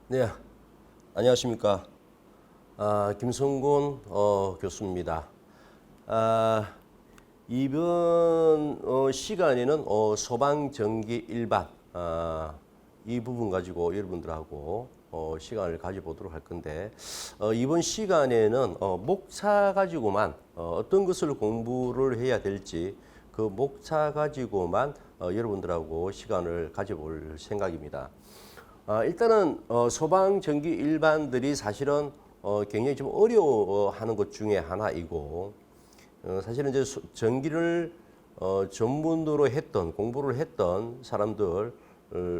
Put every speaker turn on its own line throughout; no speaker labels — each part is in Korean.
네, 안녕하십니까. 김성곤 교수입니다. 아, 이번 시간에는 소방전기 일반 이 부분 가지고 여러분들하고 시간을 가져보도록 할 건데 이번 시간에는 목차 가지고만 어떤 것을 공부를 해야 될지 그 목차 가지고만 여러분들하고 시간을 가져볼 생각입니다. 일단은 소방전기 일반들이 사실은 굉장히 좀 어려워하는 것 중에 하나이고 사실은 이제 전기를 전문으로 했던 공부를 했던 사람들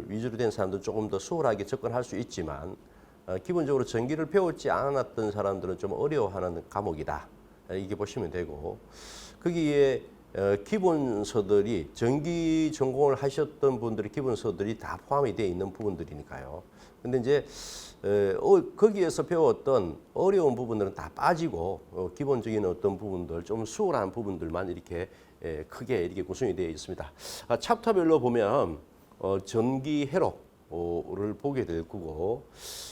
위주로 된 사람들은 조금 더 수월하게 접근할 수 있지만 기본적으로 전기를 배웠지 않았던 사람들은 좀 어려워하는 과목이다. 이게 보시면 되고 거기에 기본서들이 전기 전공을 하셨던 분들의 기본서들이 다 포함이 되어 있는 부분들이니까요. 근데 이제 거기에서 배웠던 어려운 부분들은 다 빠지고 기본적인 어떤 부분들 좀 수월한 부분들만 이렇게 크게 이렇게 구성이 되어 있습니다. 챕터별로 보면 전기 회로를 보게 될 거고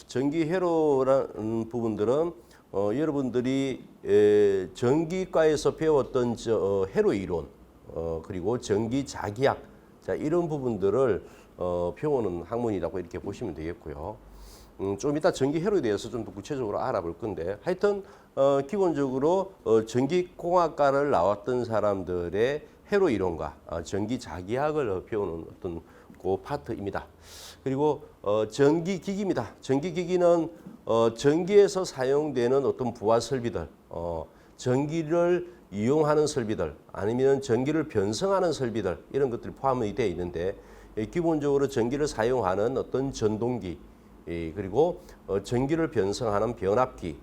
전기 회로라는 부분들은 여러분들이 전기과에서 배웠던 회로 이론 그리고 전기 자기학 자 이런 부분들을 배우는 학문이라고 이렇게 보시면 되겠고요. 좀 이따 전기 회로에 대해서 좀 더 구체적으로 알아볼 건데 하여튼 기본적으로 전기공학과를 나왔던 사람들의 회로 이론과 전기 자기학을 배우는 어떤 그 파트입니다. 그리고 전기기기입니다. 전기기기는 전기에서 사용되는 어떤 부하 설비들, 전기를 이용하는 설비들, 아니면 전기를 변성하는 설비들 이런 것들이 포함이 되어 있는데 기본적으로 전기를 사용하는 어떤 전동기, 그리고 전기를 변성하는 변압기,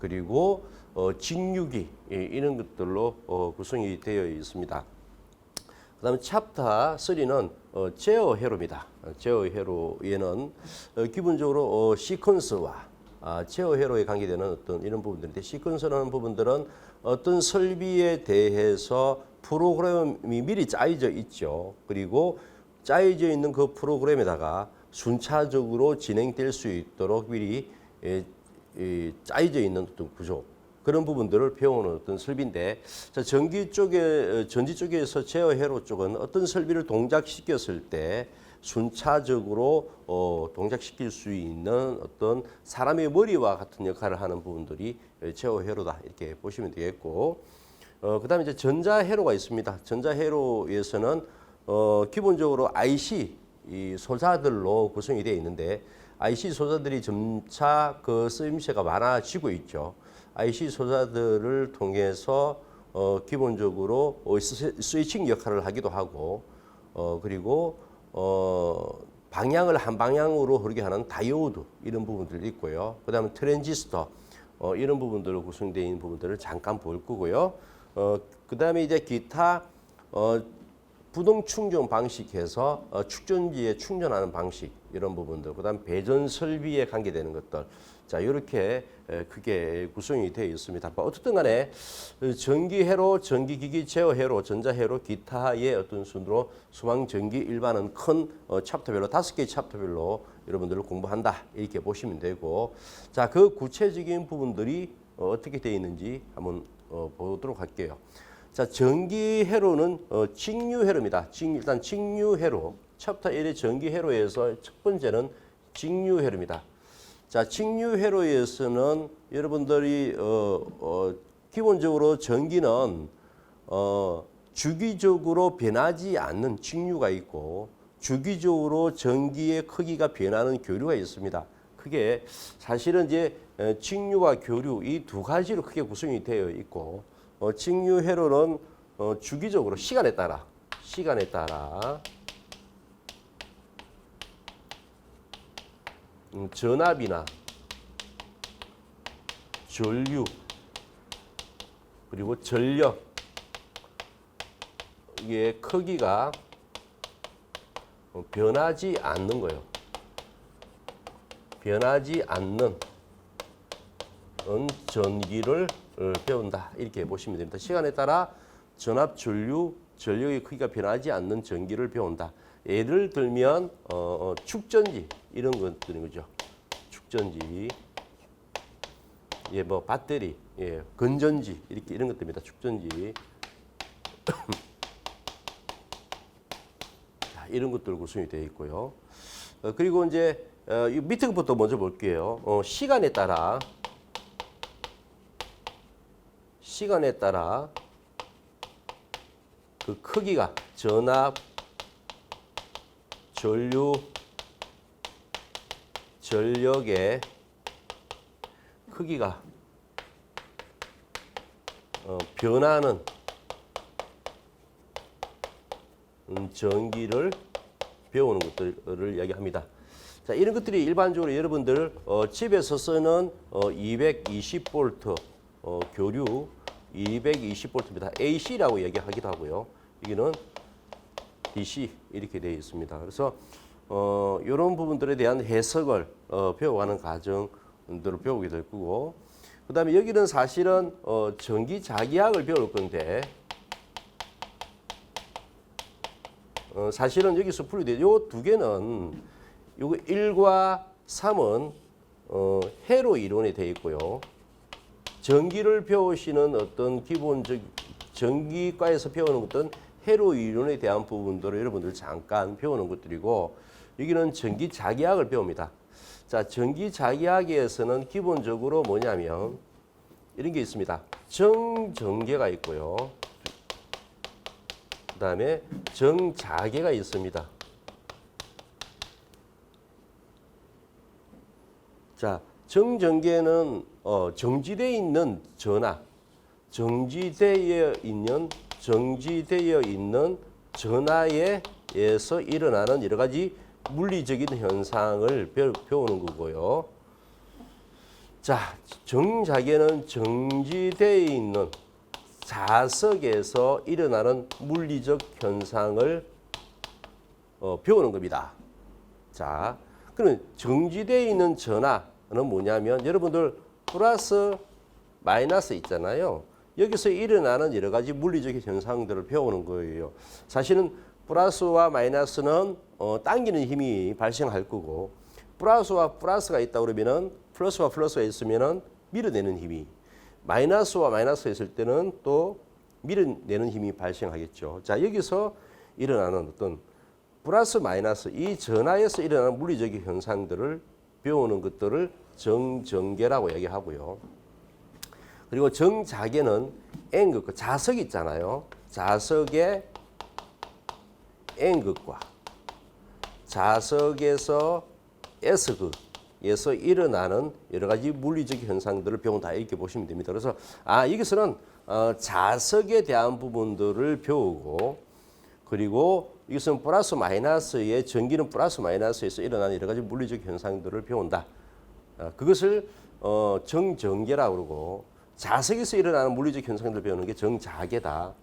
그리고 직류기 이런 것들로 구성이 되어 있습니다. 그다음에 챕터 3는 제어 회로입니다. 제어 회로에는 기본적으로 시퀀스와 제어 회로에 관계되는 어떤 이런 부분들인데 시퀀스라는 부분들은 어떤 설비에 대해서 프로그램이 미리 짜여져 있죠. 그리고 짜여져 있는 그 프로그램에다가 순차적으로 진행될 수 있도록 미리 짜여져 있는 어떤 구조. 그런 부분들을 배우는 어떤 설비인데, 자, 전지 쪽에서 제어 회로 쪽은 어떤 설비를 동작시켰을 때 순차적으로 동작시킬 수 있는 어떤 사람의 머리와 같은 역할을 하는 부분들이 제어 회로다 이렇게 보시면 되겠고, 그다음에 이제 전자 회로가 있습니다. 전자 회로에서는 기본적으로 IC 이 소자들로 구성이 되어 있는데 IC 소자들이 점차 그 쓰임새가 많아지고 있죠. IC 소자들을 통해서 기본적으로 스위칭 역할을 하기도 하고 그리고 방향을 한 방향으로 흐르게 하는 다이오드 이런 부분들이 있고요. 그다음에 트랜지스터 이런 부분들로 구성되어 있는 부분들을 잠깐 볼 거고요. 그다음에 이제 기타 부동 충전 방식에서 축전지에 충전하는 방식 이런 부분들, 그다음 배전 설비에 관계되는 것들, 자 이렇게 크게 구성이 되어 있습니다. 어쨌든 간에 전기 회로, 전기기기 제어 회로, 전자 회로, 기타의 어떤 순으로 소방 전기 일반은 큰 챕터별로 5개의 챕터별로 여러분들을 공부한다 이렇게 보시면 되고, 자 그 구체적인 부분들이 어떻게 되어 있는지 한번 보도록 할게요. 자, 전기 회로는 직류 회로입니다. 일단 직류 회로. 챕터 1의 전기 회로에서 첫 번째는 직류 회로입니다. 자, 직류 회로에서는 여러분들이 기본적으로 전기는 주기적으로 변하지 않는 직류가 있고 주기적으로 전기의 크기가 변하는 교류가 있습니다. 그게 사실은 이제 직류와 교류 이 두 가지로 크게 구성이 되어 있고 직류 회로는 주기적으로 시간에 따라 전압이나 전류 그리고 전력의 크기가 변하지 않는 거예요. 변하지 않는 전기를 배운다 이렇게 보시면 됩니다. 시간에 따라 전압, 전류, 전력의 크기가 변하지 않는 전기를 배운다. 예를 들면 축전지 이런 것들인 거죠. 축전지, 예, 뭐 배터리, 예, 건전지 이렇게 이런 것들입니다. 축전지. 자, 이런 것들 구성이 되어 있고요. 그리고 이제 이 밑에 것부터 먼저 볼게요. 시간에 따라 그 크기가 전압, 전류, 전력의 크기가 변하는 전기를 배우는 것들을 이야기합니다. 자, 이런 것들이 일반적으로 여러분들 집에서 쓰는 220V 교류 220V입니다. AC라고 얘기하기도 하고요. 여기는 DC 이렇게 되어 있습니다. 그래서 이런 부분들에 대한 해석을 배워가는 과정들을 배우게 될 거고, 그 다음에 여기는 사실은 전기자기학을 배울 건데, 사실은 여기서 분리돼 요 두 개는 요거 1과 3은 회로 이론이 되어 있고요. 전기를 배우시는 어떤 기본적 전기과에서 배우는 어떤 회로 이론에 대한 부분들을 여러분들 잠깐 배우는 것들이고, 여기는 전기자기학을 배웁니다. 자, 전기자기학에서는 기본적으로 뭐냐면 이런 게 있습니다. 정전개가 있고요. 그 다음에 정자개가 있습니다. 자, 정전개는 정지되어 있는 전압, 정지되어 있는 전하에 의해서 일어나는 여러 가지 물리적인 현상을 배우는 거고요. 자, 정자개는 정지되어 있는 자석에서 일어나는 물리적 현상을 배우는 겁니다. 자, 그러면 정지되어 있는 전하는 뭐냐면 여러분들 플러스 마이너스 있잖아요. 여기서 일어나는 여러 가지 물리적 현상들을 배우는 거예요. 사실은 플러스와 마이너스는 당기는 힘이 발생할 거고, 플러스와 플러스가 있다 그러면은 플러스와 플러스가 있으면은 밀어내는 힘이, 마이너스와 마이너스가 있을 때는 또 밀어내는 힘이 발생하겠죠. 자, 여기서 일어나는 어떤 플러스 마이너스 이 전하에서 일어나는 물리적 현상들을 배우는 것들을 정전개라고 얘기하고요. 그리고 정자개는 N극, 자석 있잖아요. 자석의 N극과 자석에서 S극에서 일어나는 여러 가지 물리적 현상들을 배운다 이렇게 보시면 됩니다. 그래서 여기서는 자석에 대한 부분들을 배우고, 그리고 이것은 플러스 마이너스의 전기는 플러스 마이너스에서 일어나는 여러 가지 물리적 현상들을 배운다. 그것을 정전개라고 그러고, 자석에서 일어나는 물리적 현상들을 배우는 게 정자개다.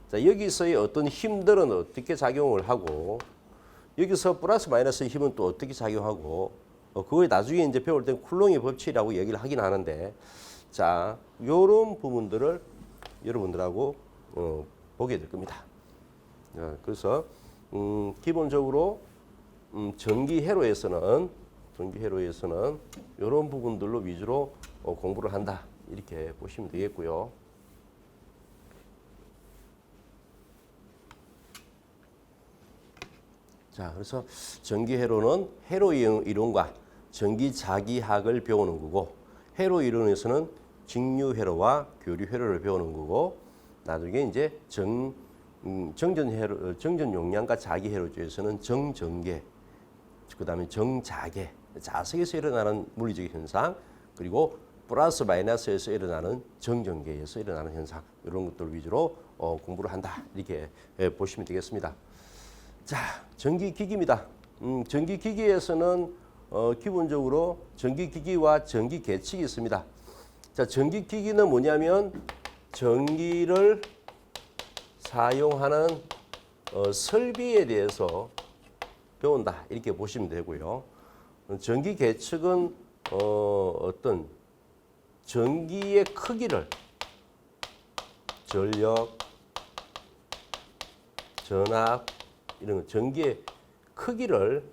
자, 여기서의 어떤 힘들은 어떻게 작용을 하고, 여기서 플러스 마이너스 힘은 또 어떻게 작용하고, 그걸 나중에 이제 배울 때 쿨롱의 법칙이라고 얘기를 하긴 하는데, 자, 요런 부분들을 여러분들하고 보게 될 겁니다. 그래서 기본적으로 전기회로에서는 이런 부분들로 위주로 공부를 한다 이렇게 보시면 되겠고요. 자, 그래서 전기회로는 회로 이론과 전기자기학을 배우는 거고, 회로 이론에서는 직류회로와 교류회로를 배우는 거고, 나중에 이제 정전 용량과 자기회로 쪽에서는 정전개, 그다음에 정자개, 자석에서 일어나는 물리적 현상, 그리고 플러스 마이너스에서 일어나는 정전개에서 일어나는 현상, 이런 것들 위주로 공부를 한다 이렇게 보시면 되겠습니다. 자, 전기기기입니다. 전기기기에서는 기본적으로 전기기기와 전기계측이 있습니다. 자, 전기기기는 뭐냐면 전기를 사용하는 설비에 대해서 배운다 이렇게 보시면 되고요. 전기계측은 어떤 전기의 크기를 전력, 전압 이런 전기의 크기를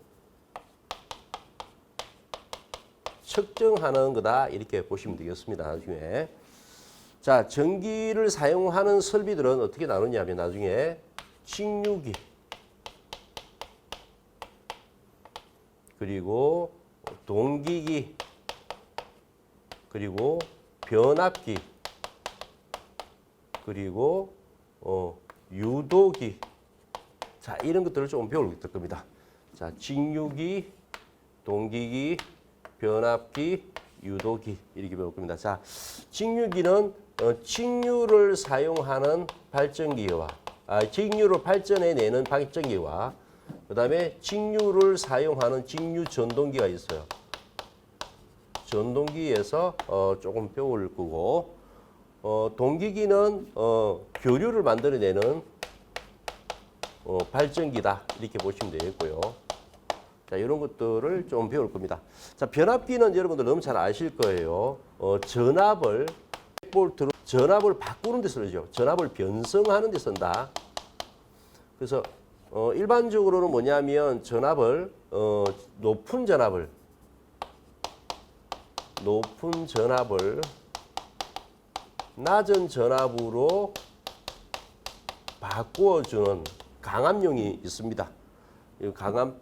측정하는 거다 이렇게 보시면 되겠습니다. 나중에 자 전기를 사용하는 설비들은 어떻게 나누냐면 나중에 직류기 그리고 동기기 그리고 변압기 그리고 유도기 자 이런 것들을 조금 배울 겁니다. 자 직류기 동기기 변압기, 유도기 이렇게 배울 겁니다. 자, 직류기는 직류를 사용하는 발전기와 직류를 발전해내는 발전기와 그다음에 직류를 사용하는 직류 전동기가 있어요. 전동기에서 조금 배울 거고 동기기는 교류를 만들어내는 발전기다 이렇게 보시면 되겠고요. 자, 이런 것들을 좀 배울 겁니다. 자, 변압기는 여러분들 너무 잘 아실 거예요. 전압을 100볼트로 전압을 바꾸는 데 쓰죠. 전압을 변성하는 데 쓴다. 그래서 일반적으로는 뭐냐면 전압을 높은 전압을 낮은 전압으로 바꾸어주는 강압용이 있습니다. 강압,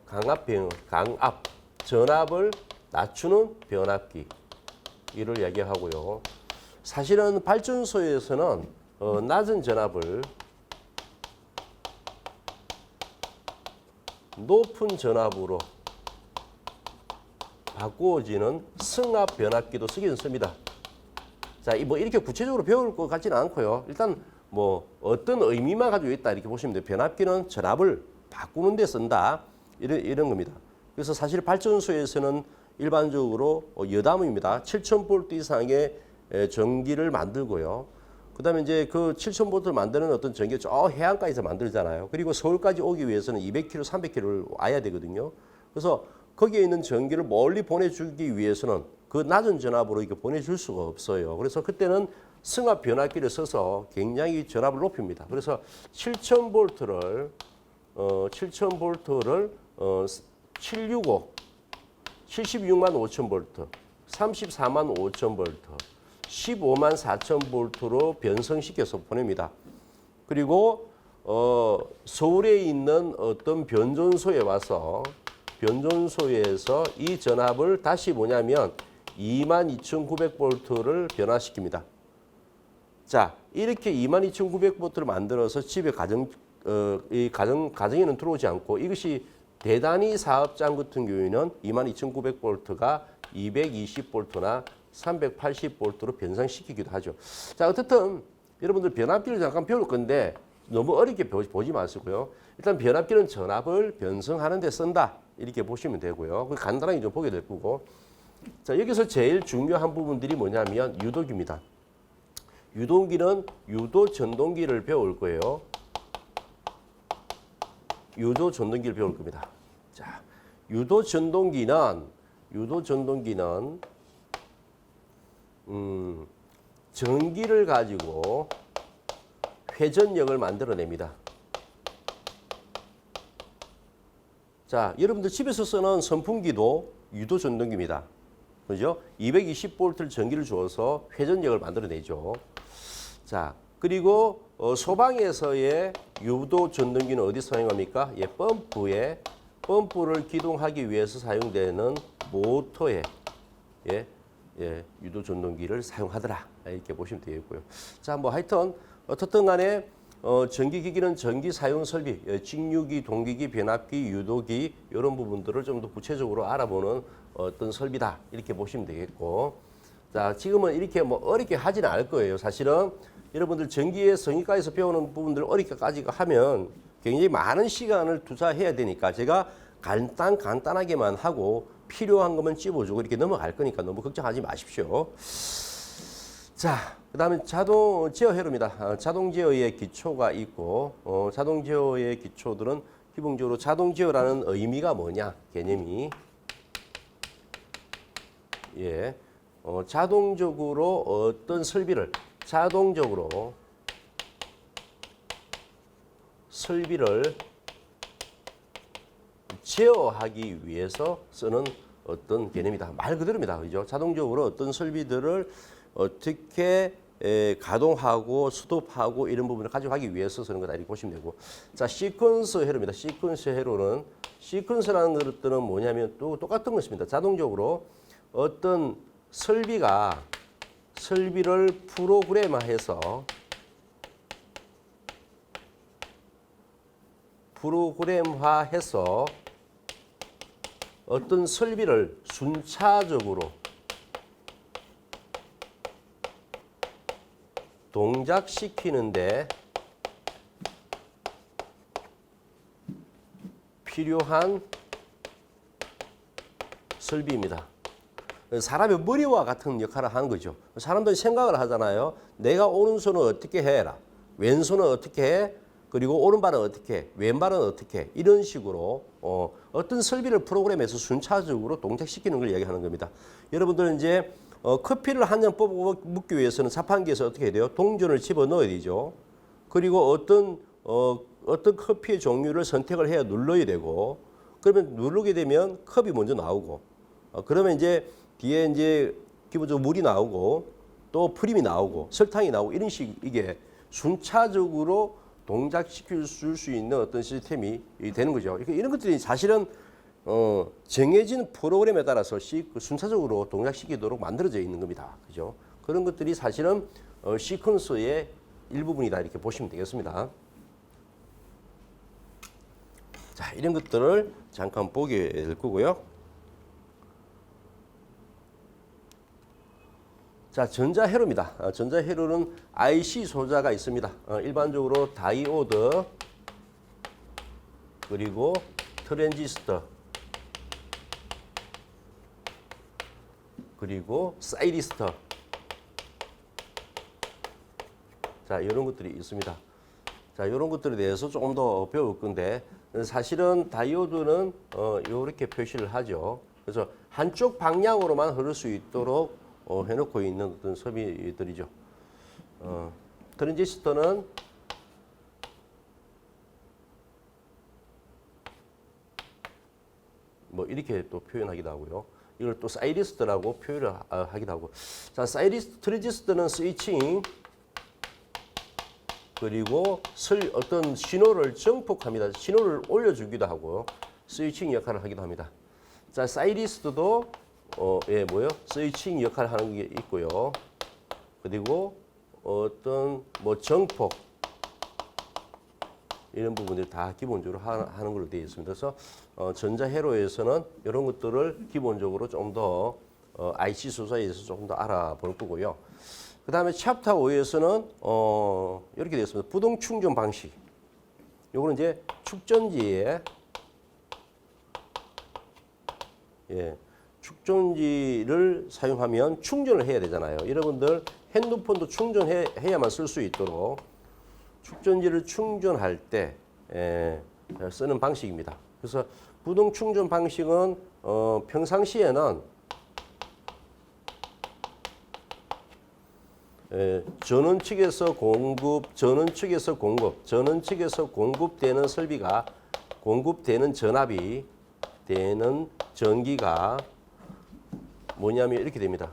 전압을 낮추는 변압기 이를 얘기하고요. 사실은 발전소에서는 낮은 전압을 높은 전압으로 바꾸어지는 승합 변압기도 쓰긴 씁니다. 자, 뭐 이렇게 구체적으로 배울 것 같지는 않고요. 일단 뭐 어떤 의미만 가지고 있다 이렇게 보시면 돼요. 변압기는 전압을 바꾸는 데 쓴다. 이런 겁니다. 그래서 사실 발전소에서는 일반적으로 여담입니다. 7000볼트 이상의 전기를 만들고요. 그다음에 이제 그 7000볼트를 만드는 어떤 전기가 저 해안가에서 만들잖아요. 그리고 서울까지 오기 위해서는 200km, 300km를 와야 되거든요. 그래서 거기에 있는 전기를 멀리 보내주기 위해서는 그 낮은 전압으로 이렇게 보내줄 수가 없어요. 그래서 그때는 승합 변압기를 써서 굉장히 전압을 높입니다. 그래서 7000볼트를 765, 76만 5천 볼트, 34만 5천 볼트, 15만 4천 볼트로 변성시켜서 보냅니다. 그리고 서울에 있는 어떤 변전소에 와서 변전소에서 이 전압을 다시 뭐냐면 22,900볼트를 변화시킵니다. 자, 이렇게 22,900볼트를 만들어서 집에 가정에는 들어오지 않고 이것이 대단히 사업장 같은 경우에는 22,900볼트가 220볼트나 380볼트로 변상시키기도 하죠. 자, 어쨌든 여러분들 변압기를 잠깐 배울 건데 너무 어렵게 보지 마시고요. 일단 변압기는 전압을 변성하는 데 쓴다. 이렇게 보시면 되고요. 간단하게 좀 보게 될 거고. 자, 여기서 제일 중요한 부분들이 뭐냐면 유도기입니다. 유도기는 유도 전동기를 배울 거예요. 유도 전동기를 배울 겁니다. 자, 유도 전동기는 전기를 가지고 회전력을 만들어냅니다. 자, 여러분들 집에서 쓰는 선풍기도 유도 전동기입니다. 그죠? 220볼트를 전기를 주어서 회전력을 만들어내죠. 자, 그리고 소방에서의 유도 전동기는 어디서 사용합니까? 예, 펌프를 기동하기 위해서 사용되는 모터에 유도 전동기를 사용하더라. 이렇게 보시면 되겠고요. 자, 뭐 하여튼 어떻든 간에 전기기기는 전기 사용 설비, 직류기, 동기기, 변압기, 유도기 이런 부분들을 좀 더 구체적으로 알아보는 어떤 설비다. 이렇게 보시면 되겠고. 자, 지금은 이렇게 뭐 어렵게 하지는 않을 거예요. 사실은 여러분들 전기의 성의과에서 배우는 부분들 어렵게까지 하면 굉장히 많은 시간을 투자해야 되니까 제가 간단하게만 하고 필요한 것만 찝어주고 이렇게 넘어갈 거니까 너무 걱정하지 마십시오. 자, 그 다음에 자동 제어 회로입니다. 자동 제어의 기초가 있고, 자동 제어의 기초들은 기본적으로 자동 제어라는 의미가 뭐냐, 개념이. 예. 자동적으로 어떤 설비를 제어하기 위해서 쓰는 어떤 개념이다. 말 그대로입니다. 그죠? 자동적으로 어떤 설비들을 어떻게 가동하고 스톱하고 이런 부분을 가져가기 위해서 쓰는 거다 이렇게 보시면 되고, 자, 시퀀스 회로입니다. 시퀀스 회로는 시퀀스라는 것들은 뭐냐면 또 똑같은 것입니다. 자동적으로 어떤 설비를 프로그램화해서 어떤 설비를 순차적으로 동작시키는데 필요한 설비입니다. 사람의 머리와 같은 역할을 하는 거죠. 사람들이 생각을 하잖아요. 내가 오른손은 어떻게 해라, 왼손은 어떻게 해, 그리고 오른발은 어떻게 해, 왼발은 어떻게 해, 이런 식으로 어떤 설비를 프로그램해서 순차적으로 동작시키는 걸 이야기하는 겁니다. 여러분들은 이제 커피를 한 잔 뽑아 먹기 위해서는 자판기에서 어떻게 해야 돼요? 동전을 집어넣어야 되죠. 그리고 어떤 커피의 종류를 선택을 해야 눌러야 되고, 그러면 누르게 되면 컵이 먼저 나오고, 그러면 이제 뒤에 이제 기본적으로 물이 나오고 또 프림이 나오고 설탕이 나오고 이런 식 이게 순차적으로 동작시킬 수 있는 어떤 시스템이 되는 거죠. 이런 것들이 사실은 정해진 프로그램에 따라서 순차적으로 동작시키도록 만들어져 있는 겁니다. 그죠? 그런 것들이 사실은 시퀀스의 일부분이다 이렇게 보시면 되겠습니다. 자, 이런 것들을 잠깐 보게 될 거고요. 자, 전자회로입니다. 전자회로는 IC 소자가 있습니다. 일반적으로 다이오드, 그리고 트랜지스터, 그리고 사이리스터. 자, 이런 것들이 있습니다. 자, 이런 것들에 대해서 조금 더 배울 건데, 사실은 다이오드는 이렇게 표시를 하죠. 그래서 한쪽 방향으로만 흐를 수 있도록 해놓고 있는 어떤 설비들이죠. 트랜지스터는 뭐 이렇게 또 표현하기도 하고요. 이걸 또 사이리스트라고 표현을 하기도 하고. 자, 트랜지스터는 스위칭, 그리고 어떤 신호를 증폭합니다. 신호를 올려주기도 하고 스위칭 역할을 하기도 합니다. 자, 사이리스트도 스위칭 역할을 하는 게 있고요. 그리고 어떤 정폭 이런 부분들이 다 기본적으로 하는 걸로 되어 있습니다. 그래서 전자회로에서는 이런 것들을 기본적으로 좀 더 IC 소사에서 조금 더 알아볼 거고요. 그 다음에 챕터 5에서는 이렇게 되어 있습니다. 부동 충전 방식. 요거는 이제 축전지에 축전지를 사용하면 충전을 해야 되잖아요. 여러분들 핸드폰도 충전해야만 쓸 수 있도록 축전지를 충전할 때 쓰는 방식입니다. 그래서 부동 충전 방식은 평상시에는 전원 측에서 공급되는 설비가 공급되는 전압이 되는 전기가 뭐냐면 이렇게 됩니다.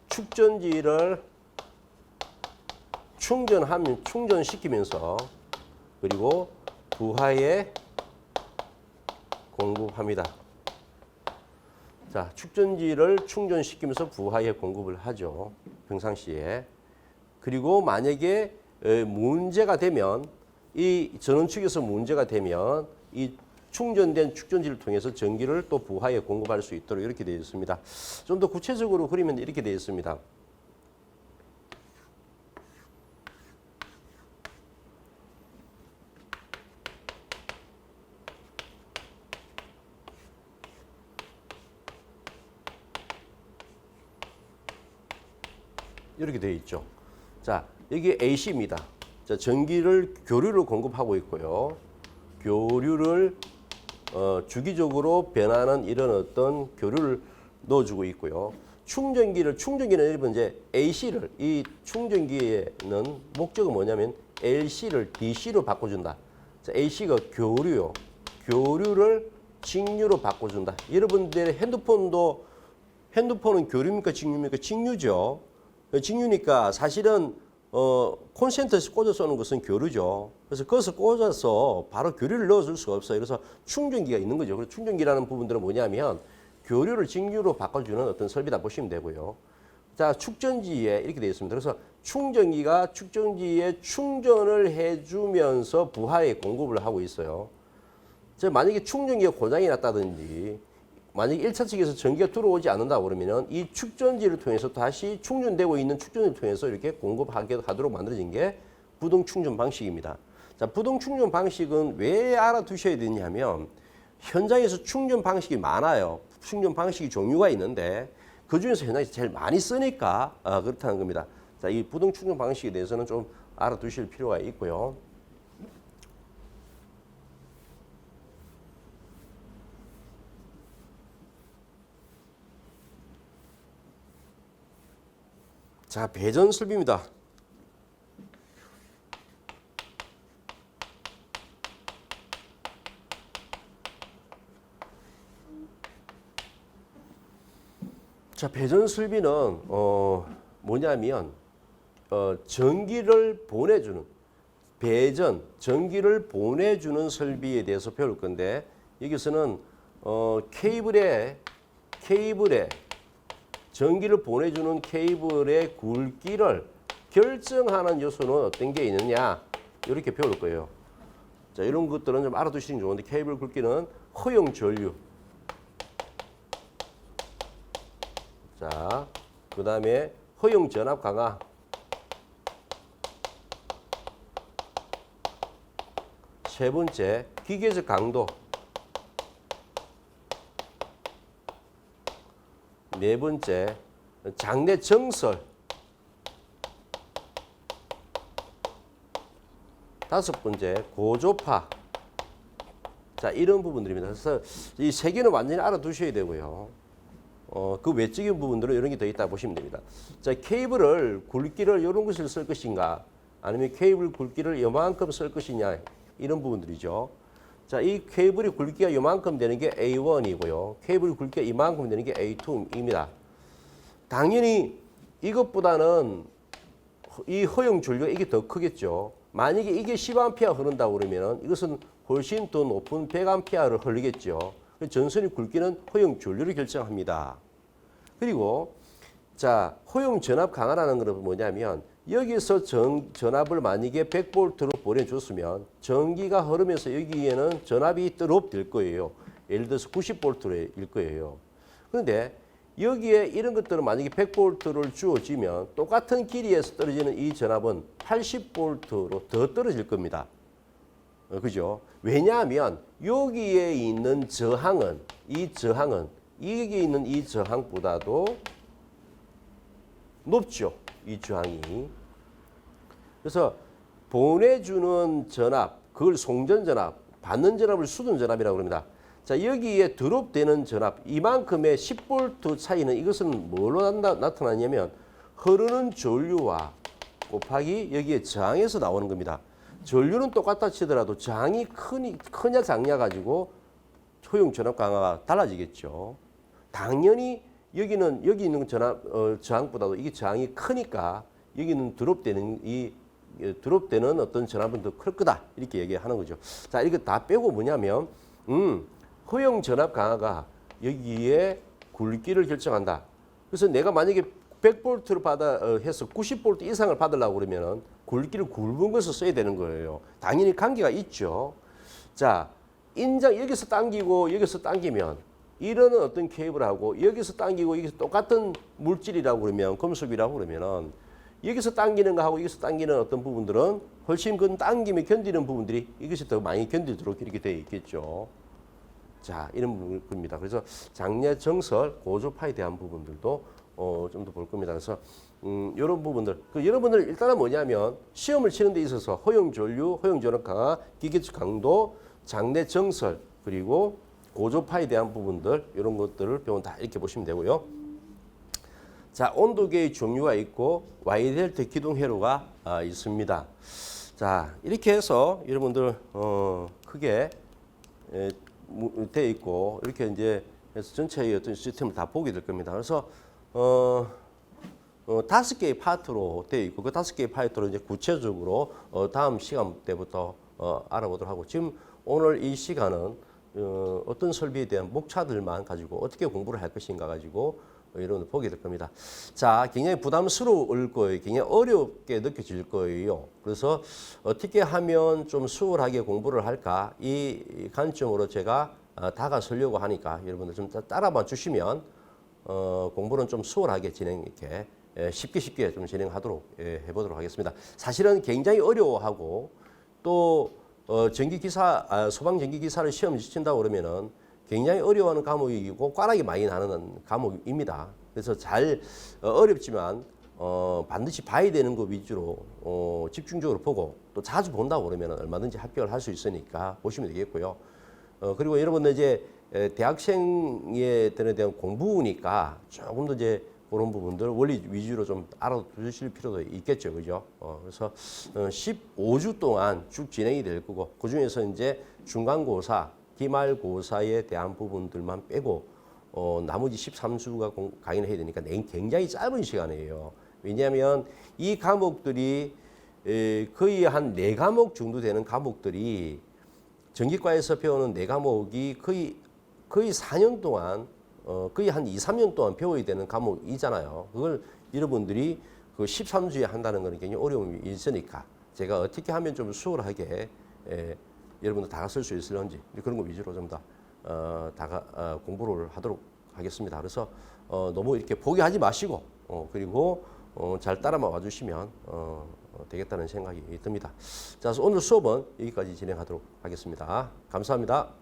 축전지를 충전시키면서 그리고 부하에 공급합니다. 자, 축전지를 충전시키면서 부하에 공급을 하죠. 평상시에. 그리고 만약에 문제가 되면 이 전원축에서 문제가 되면 이 충전된 축전지를 통해서 전기를 또 부하에 공급할 수 있도록 이렇게 되어 있습니다. 좀 더 구체적으로 그리면 이렇게 되어 있습니다. 이렇게 되어 있죠. 자, 여기 AC입니다. 자, 교류를 공급하고 있고요. 교류를 주기적으로 변하는 이런 어떤 교류를 넣어주고 있고요. 충전기는 여러분 이제 AC를 이 충전기에는 목적은 뭐냐면 LC를 DC로 바꿔준다. 자, AC가 교류요. 교류를 직류로 바꿔준다. 여러분들의 핸드폰은 교류입니까? 직류입니까? 직류죠. 직류니까 사실은 콘센트에서 꽂아 쏘는 것은 교류죠. 그래서 그것을 꽂아서 바로 교류를 넣어줄 수가 없어요. 그래서 충전기가 있는 거죠. 그래서 충전기라는 부분들은 뭐냐면 교류를 직류로 바꿔주는 어떤 설비다 보시면 되고요. 자, 축전지에 이렇게 되어 있습니다. 그래서 충전기가 축전지에 충전을 해주면서 부하에 공급을 하고 있어요. 자, 만약에 충전기가 고장이 났다든지 만약에 1차 측에서 전기가 들어오지 않는다 그러면은 이 축전지를 통해서 다시 충전되고 있는 축전지를 통해서 이렇게 공급하도록 만들어진 게 부동 충전 방식입니다. 자, 부동 충전 방식은 왜 알아두셔야 되냐면 현장에서 충전 방식이 많아요. 충전 방식이 종류가 있는데 그 중에서 현장에서 제일 많이 쓰니까 그렇다는 겁니다. 자, 이 부동 충전 방식에 대해서는 좀 알아두실 필요가 있고요. 자, 배전 설비입니다. 자, 배전 설비는 뭐냐면 전기를 보내주는 배전, 전기를 보내주는 설비에 대해서 배울 건데 여기서는 케이블에 전기를 보내주는 케이블의 굵기를 결정하는 요소는 어떤 게 있느냐 이렇게 배울 거예요. 자, 이런 것들은 좀 알아두시는 게 좋은데 케이블 굵기는 허용 전류. 자, 그 다음에 허용 전압 강화. 세 번째, 기계적 강도. 네 번째, 장내 정설. 다섯 번째, 고조파. 자, 이런 부분들입니다. 그래서 이 세 개는 완전히 알아두셔야 되고요. 그 외적인 부분들은 이런 게 더 있다 보시면 됩니다. 자, 케이블을 굵기를 이런 것을 쓸 것인가, 아니면 케이블 굵기를 이만큼 쓸 것이냐, 이런 부분들이죠. 자, 이 케이블의 굵기가 이만큼 되는 게 A1이고요. 케이블 굵기가 이만큼 되는 게 A2입니다. 당연히 이것보다는 이 허용 전류가 이게 더 크겠죠. 만약에 이게 10A 흐른다고 그러면 이것은 훨씬 더 높은 100A를 흐르겠죠. 전선의 굵기는 허용 전류를 결정합니다. 그리고 자, 허용 전압 강화라는 것은 뭐냐면 여기서 전압을 만약에 100V로 보내줬으면 전기가 흐르면서 여기에는 전압이 드롭될 거예요. 예를 들어서 90V일 거예요. 그런데 여기에 이런 것들은 만약에 100V를 주어지면 똑같은 길이에서 떨어지는 이 전압은 80V로 더 떨어질 겁니다. 그죠? 왜냐하면 여기에 있는 저항은 여기에 있는 이 저항보다도 높죠. 이 저항이. 그래서 보내주는 전압, 그걸 송전 전압, 받는 전압을 수전 전압이라고 합니다. 자, 여기에 드롭되는 전압, 이만큼의 10V 차이는 이것은 뭘로 나타나냐면 흐르는 전류와 곱하기 여기에 저항에서 나오는 겁니다. 전류는 똑같다 치더라도 저항이 크냐 작냐 가지고 허용 전압 강화가 달라지겠죠. 당연히 여기 있는 저항보다도 이게 저항이 크니까 여기는 드롭되는 어떤 전압은 더 클 거다 이렇게 얘기하는 거죠. 자, 이거 다 빼고 뭐냐면 허용 전압 강화가 여기에 굵기를 결정한다. 그래서 내가 만약에 100V를 해서 90V 이상을 받으려고 그러면은 굵기를 굵은 것을 써야 되는 거예요. 당연히 관계가 있죠. 자, 여기서 당기고 여기서 당기면 이런 어떤 케이블하고 여기서 당기고 여기서 똑같은 물질이라고 그러면 금속이라고 그러면은 여기서 당기는 거하고 여기서 당기는 어떤 부분들은 훨씬 그 당김에 견디는 부분들이 이것이 더 많이 견디도록 이렇게 되어 있겠죠. 자, 이런 부분입니다. 그래서 장내 정설, 고조파에 대한 부분들도 좀 더 볼 겁니다. 그래서 이런 부분들, 여러분들 일단은 뭐냐면 시험을 치는 데 있어서 허용 전류, 허용 전압 강화, 기계적 강도, 장내 정설, 그리고 고조파에 대한 부분들 이런 것들을 배운다 이렇게 보시면 되고요. 자, 온도계의 종류가 있고 와이델트 기둥 회로가 있습니다. 자, 이렇게 해서 여러분들 크게 돼 있고 이렇게 이제 해서 전체의 어떤 시스템을 다 보게 될 겁니다. 그래서 5개의 파트로 되어 있고 그 5개의 파트로 이제 구체적으로 다음 시간 때부터 알아보도록 하고 지금 오늘 이 시간은 어떤 설비에 대한 목차들만 가지고 어떻게 공부를 할 것인가 가지고 여러분들 보게 될 겁니다. 자, 굉장히 부담스러울 거예요. 굉장히 어렵게 느껴질 거예요. 그래서 어떻게 하면 좀 수월하게 공부를 할까 이 관점으로 제가 다가서려고 하니까 여러분들 좀 따라만 주시면 공부는 좀 수월하게 이렇게 쉽게 좀 진행하도록 해보도록 하겠습니다. 사실은 굉장히 어려워하고 또 소방 전기 기사를 시험 지친다고 그러면은 굉장히 어려워하는 과목이고 꽈락이 많이 나는 과목입니다. 그래서 잘 어렵지만 반드시 봐야 되는 거 위주로 집중적으로 보고 또 자주 본다고 그러면 얼마든지 합격을 할 수 있으니까 보시면 되겠고요. 그리고 여러분들 이제 대학생에 대한 공부니까 조금 더 이제 그런 부분들 원리 위주로 좀 알아두실 필요도 있겠죠, 그죠? 그래서 15주 동안 쭉 진행이 될 거고 그 중에서 이제 중간고사, 기말고사에 대한 부분들만 빼고 나머지 13주가 강의를 해야 되니까 굉장히 짧은 시간이에요. 왜냐하면 이 과목들이 거의 한 4과목 정도 되는 과목들이 전기과에서 배우는 4과목이 거의 4년 동안 거의 한 2, 3년 동안 배워야 되는 과목이잖아요. 그걸 여러분들이 그 13주에 한다는 것은 굉장히 어려움이 있으니까 제가 어떻게 하면 좀 수월하게 여러분들 다가설 수 있을런지 그런 거 위주로 좀 더 공부를 하도록 하겠습니다. 그래서 너무 이렇게 포기하지 마시고 그리고 잘 따라만 와주시면 되겠다는 생각이 듭니다. 자, 오늘 수업은 여기까지 진행하도록 하겠습니다. 감사합니다.